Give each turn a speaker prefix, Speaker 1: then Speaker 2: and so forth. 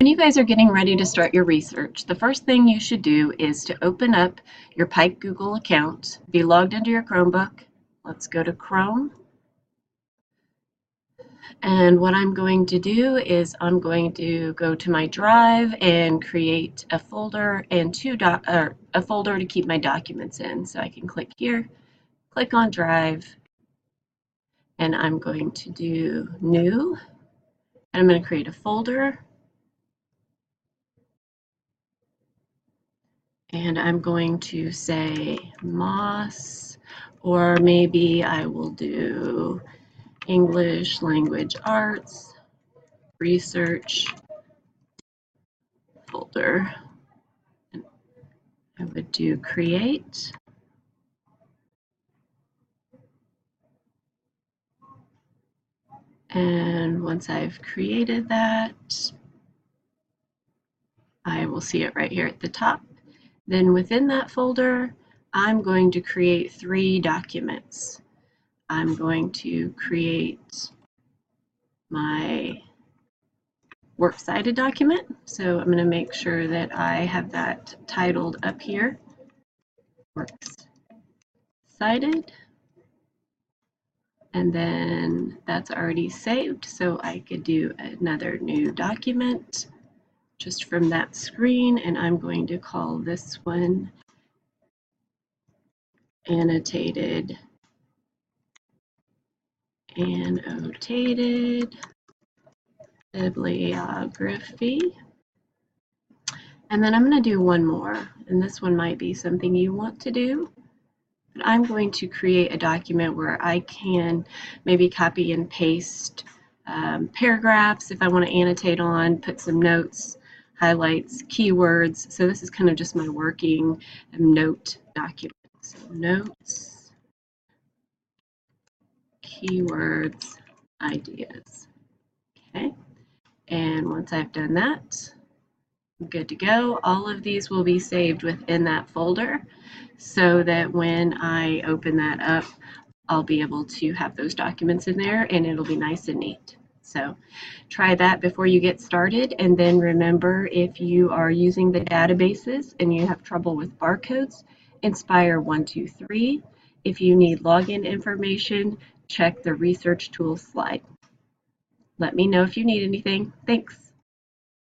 Speaker 1: When you guys are getting ready to start your research, the first thing you should do is to open up your Pike Google account, be logged into your Chromebook. Let's go to Chrome. And what I'm going to do is I'm going to go to my drive and create a folder and a folder to keep my documents in. So I can click here, click on Drive, and I'm going to do New, and I'm going to create a folder. And I'm going to say Moss, or maybe I will do English Language Arts Research folder. And I would do create. And once I've created that, I will see it right here at the top. Then within that folder, I'm going to create 3 documents. I'm going to create my works cited document. So I'm going to make sure that I have that titled up here, works cited. And then that's already saved. So I could do another new document just from that screen. And I'm going to call this one annotated bibliography. And then I'm going to do one more, and this one might be something you want to do. But I'm going to create a document where I can maybe copy and paste paragraphs if I want to annotate on, put some notes, highlights, keywords. So this is kind of just my working note document. So notes, keywords, ideas. Okay, and once I've done that, I'm good to go. All of these will be saved within that folder so that when I open that up, I'll be able to have those documents in there and it'll be nice and neat. So try that before you get started, and then remember, if you are using the databases and you have trouble with barcodes, Inspire 123. If you need login information, check the research tools slide. Let me know if you need anything. Thanks.